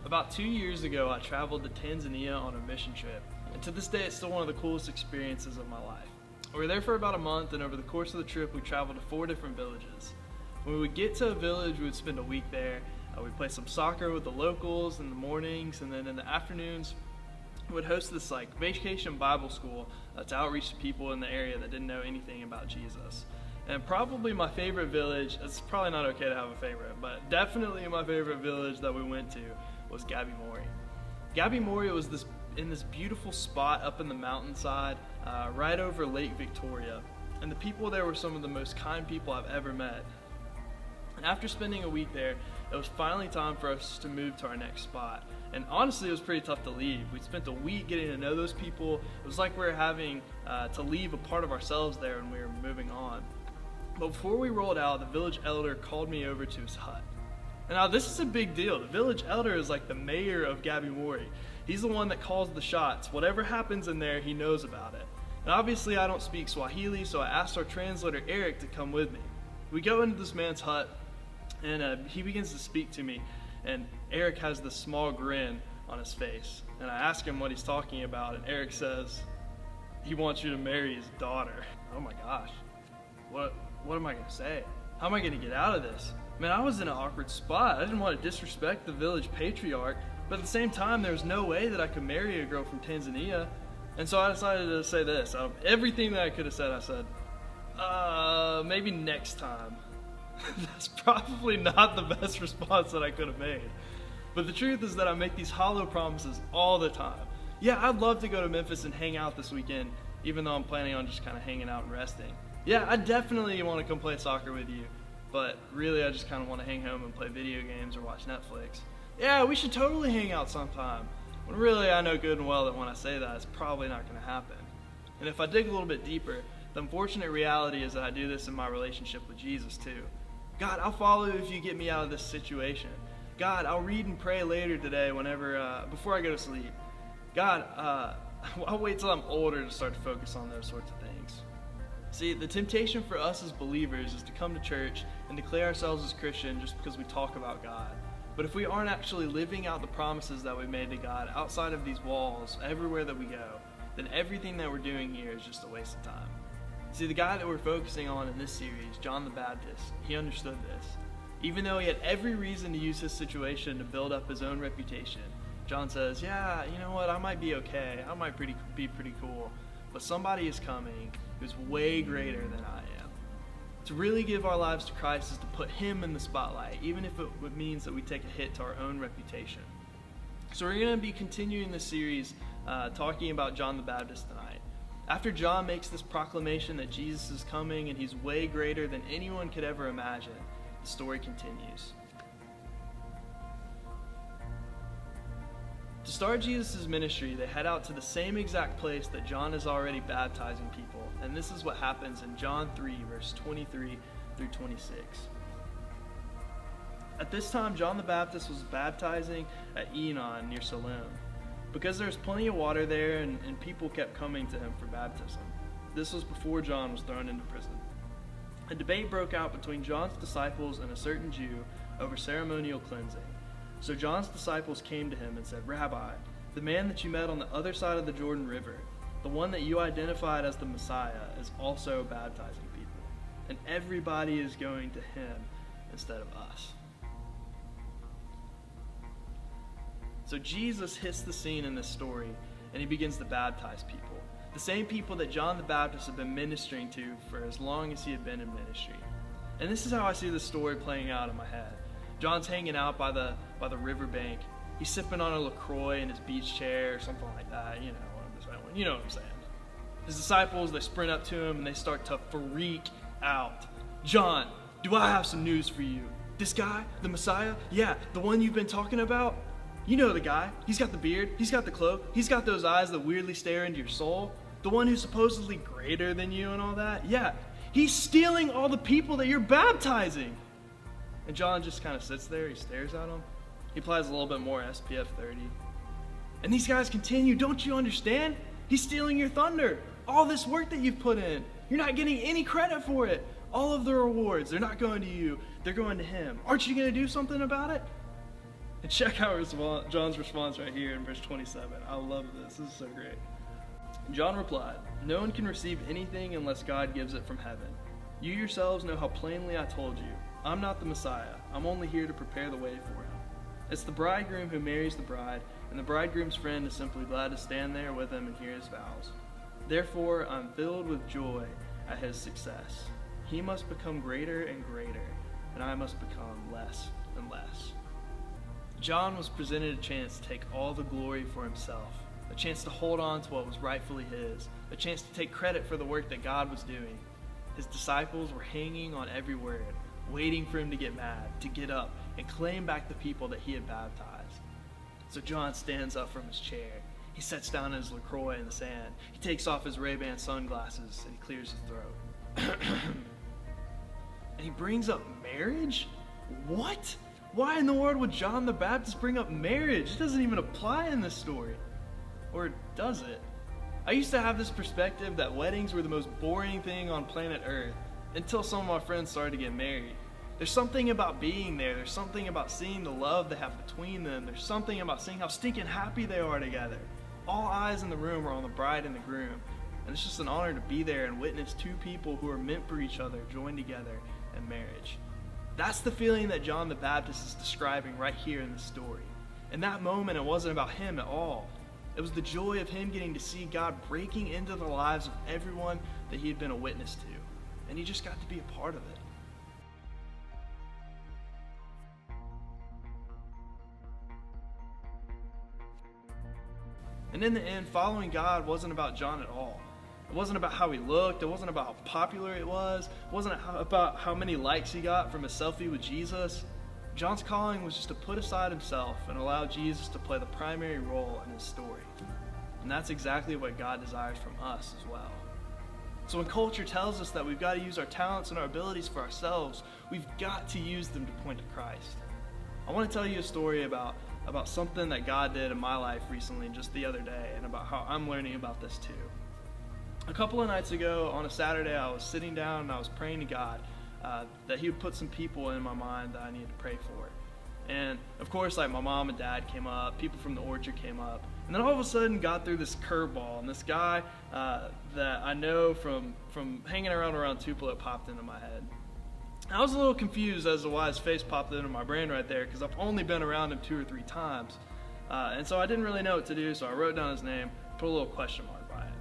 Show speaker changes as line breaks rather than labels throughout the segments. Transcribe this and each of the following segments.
About 2 years ago, I traveled to Tanzania on a mission trip, and to this day it's still one of the coolest experiences of my life. We were there for about a month, and over the course of the trip we traveled to 4 different villages. When we would get to a village, we would spend a week there. We'd play some soccer with the locals in the mornings, and then in the afternoons we would host this vacation Bible school to outreach to people in the area that didn't know anything about Jesus. And probably my favorite village, it's probably not okay to have a favorite, but definitely my favorite village that we went to was Gabi Mori. Gabi Mori was in this beautiful spot up in the mountainside, right over Lake Victoria. And the people there were some of the most kind people I've ever met. And after spending a week there, it was finally time for us to move to our next spot. And honestly, it was pretty tough to leave. We spent a week getting to know those people. It was like we were having to leave a part of ourselves there when we were moving on. But before we rolled out, the village elder called me over to his hut. And now this is a big deal. The village elder is like the mayor of Gabi Mori. He's the one that calls the shots. Whatever happens in there, he knows about it. And obviously I don't speak Swahili, so I asked our translator Eric to come with me. We go into this man's hut, and he begins to speak to me. And Eric has this small grin on his face. And I ask him what he's talking about, and Eric says, he wants you to marry his daughter. Oh my gosh. What am I going to say? How am I going to get out of this? Man, I was in an awkward spot. I didn't want to disrespect the village patriarch, but at the same time, there was no way that I could marry a girl from Tanzania. And so I decided to say this. Out of everything that I could have said, I said, maybe next time. That's probably not the best response that I could have made. But the truth is that I make these hollow promises all the time. Yeah, I'd love to go to Memphis and hang out this weekend, even though I'm planning on just kind of hanging out and resting. Yeah, I definitely want to come play soccer with you, but really I just kind of want to hang home and play video games or watch Netflix. Yeah, we should totally hang out sometime. When really I know good and well that when I say that, it's probably not going to happen. And if I dig a little bit deeper, the unfortunate reality is that I do this in my relationship with Jesus too. God, I'll follow you if you get me out of this situation. God, I'll read and pray later today before I go to sleep. God, I'll wait till I'm older to start to focus on those sorts of things. See, the temptation for us as believers is to come to church and declare ourselves as Christian just because we talk about God. But if we aren't actually living out the promises that we made to God outside of these walls, everywhere that we go, then everything that we're doing here is just a waste of time. See, the guy that we're focusing on in this series, John the Baptist, he understood this. Even though he had every reason to use his situation to build up his own reputation, John says, yeah, you know what, I might be okay, I might be pretty cool, but somebody is coming who's way greater than I am. To really give our lives to Christ is to put him in the spotlight, even if it means that we take a hit to our own reputation. So we're going to be continuing this series talking about John the Baptist tonight. After John makes this proclamation that Jesus is coming and he's way greater than anyone could ever imagine, the story continues. To start Jesus' ministry, they head out to the same exact place that John is already baptizing people, and this is what happens in John 3, verse 23 through 26. At this time, John the Baptist was baptizing at Enon near Siloam, because there was plenty of water there and people kept coming to him for baptism. This was before John was thrown into prison. A debate broke out between John's disciples and a certain Jew over ceremonial cleansing. So John's disciples came to him and said, Rabbi, the man that you met on the other side of the Jordan River, the one that you identified as the Messiah, is also baptizing people, and everybody is going to him instead of us. So Jesus hits the scene in this story, and he begins to baptize people. The same people that John the Baptist had been ministering to for as long as he had been in ministry. And this is how I see the story playing out in my head. John's hanging out by the riverbank. He's sipping on a LaCroix in his beach chair or something like that. You know what I'm saying. His disciples, they sprint up to him and they start to freak out. John, do I have some news for you? This guy, the Messiah, yeah, the one you've been talking about? You know the guy. He's got the beard. He's got the cloak. He's got those eyes that weirdly stare into your soul. The one who's supposedly greater than you and all that. Yeah, he's stealing all the people that you're baptizing. And John just kind of sits there. He stares at him. He applies a little bit more SPF 30. And these guys continue. Don't you understand? He's stealing your thunder. All this work that you've put in. You're not getting any credit for it. All of the rewards, they're not going to you. They're going to him. Aren't you going to do something about it? And check out John's response right here in verse 27. I love this. This is so great. John replied, "No one can receive anything unless God gives it from heaven. You yourselves know how plainly I told you. I'm not the Messiah. I'm only here to prepare the way for him. It's the bridegroom who marries the bride, and the bridegroom's friend is simply glad to stand there with him and hear his vows. Therefore, I'm filled with joy at his success. He must become greater and greater, and I must become less and less." John was presented a chance to take all the glory for himself, a chance to hold on to what was rightfully his, a chance to take credit for the work that God was doing. His disciples were hanging on every word, waiting for him to get mad, to get up, and claim back the people that he had baptized. So John stands up from his chair. He sets down his LaCroix in the sand. He takes off his Ray-Ban sunglasses, and he clears his throat. And he brings up marriage? What? Why in the world would John the Baptist bring up marriage? It doesn't even apply in this story. Or does it? I used to have this perspective that weddings were the most boring thing on planet Earth until some of my friends started to get married. There's something about being there. There's something about seeing the love they have between them. There's something about seeing how stinking happy they are together. All eyes in the room are on the bride and the groom. And it's just an honor to be there and witness two people who are meant for each other join together in marriage. That's the feeling that John the Baptist is describing right here in the story. In that moment, it wasn't about him at all. It was the joy of him getting to see God breaking into the lives of everyone that he had been a witness to. And he just got to be a part of it. And in the end, following God wasn't about John at all. It wasn't about how he looked. It wasn't about how popular it was. It wasn't about how many likes he got from a selfie with Jesus. John's calling was just to put aside himself and allow Jesus to play the primary role in his story. And that's exactly what God desires from us as well. So when culture tells us that we've got to use our talents and our abilities for ourselves, we've got to use them to point to Christ. I want to tell you a story about something that God did in my life recently, just the other day, and about how I'm learning about this too. A couple of nights ago, on a Saturday, I was sitting down and I was praying to God that he would put some people in my mind that I needed to pray for. And of course, like my mom and dad came up, people from the orchard came up, and then all of a sudden God threw this curveball, and this guy that I know from hanging around Tupelo popped into my head. I was a little confused as to why his face popped into my brain right there, because I've only been around him 2 or 3 times. And so I didn't really know what to do, so I wrote down his name, put a little question mark by it.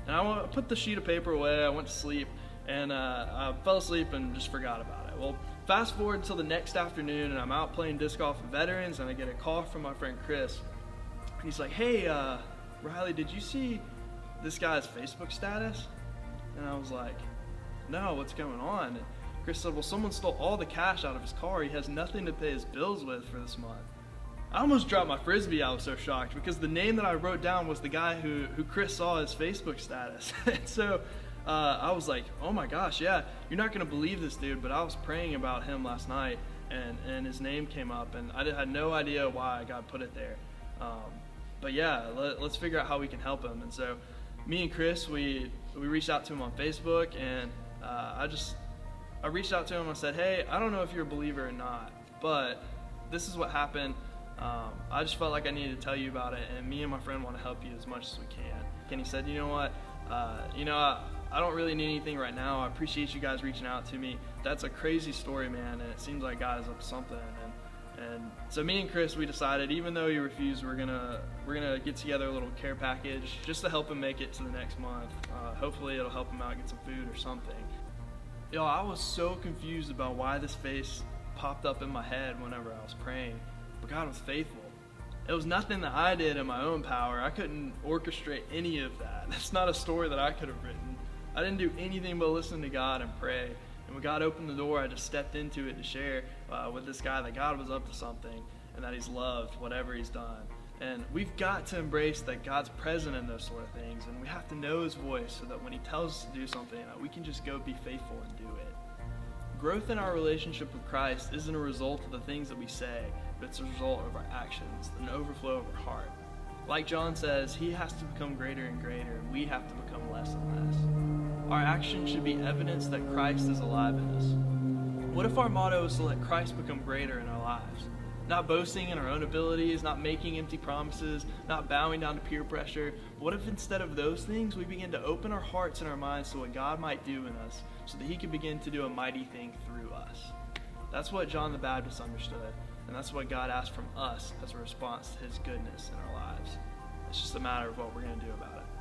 And I put the sheet of paper away, I went to sleep, and I fell asleep and just forgot about it. Well, fast forward until the next afternoon, and I'm out playing disc golf with veterans, and I get a call from my friend Chris. And he's like, "Hey, Riley, did you see this guy's Facebook status?" And I was like, "No, what's going on?" And Chris said, "Well, someone stole all the cash out of his car. He has nothing to pay his bills with for this month." I almost dropped my Frisbee. I was so shocked because the name that I wrote down was the guy who Chris saw his Facebook status. And so I was like, "Oh my gosh, yeah, you're not going to believe this dude," but I was praying about him last night, and his name came up, and I had no idea why God put it there. But yeah, let's figure out how we can help him. And so me and Chris, we reached out to him on Facebook, and I reached out to him and I said, "Hey, I don't know if you're a believer or not, but this is what happened. I just felt like I needed to tell you about it, and me and my friend want to help you as much as we can." And he said, "You know what, I don't really need anything right now. I appreciate you guys reaching out to me. That's a crazy story, man, and it seems like God is up to something." And so me and Chris, we decided, even though he refused, we're gonna get together a little care package just to help him make it to the next month. Hopefully it'll help him out get some food or something. Yo, I was so confused about why this face popped up in my head whenever I was praying, but God was faithful. It was nothing that I did in my own power. I couldn't orchestrate any of that. That's not a story that I could have written. I didn't do anything but listen to God and pray. And when God opened the door, I just stepped into it to share with this guy that God was up to something and that he's loved whatever he's done. And we've got to embrace that God's present in those sort of things, and we have to know his voice so that when he tells us to do something, we can just go be faithful and do it. Growth in our relationship with Christ isn't a result of the things that we say, but it's a result of our actions, an overflow of our heart. Like John says, he has to become greater and greater, and we have to become less and less. Our actions should be evidence that Christ is alive in us. What if our motto is to let Christ become greater in our lives? Not boasting in our own abilities, not making empty promises, not bowing down to peer pressure. But what if instead of those things, we begin to open our hearts and our minds to what God might do in us so that he could begin to do a mighty thing through us? That's what John the Baptist understood, and that's what God asked from us as a response to his goodness in our lives. It's just a matter of what we're going to do about it.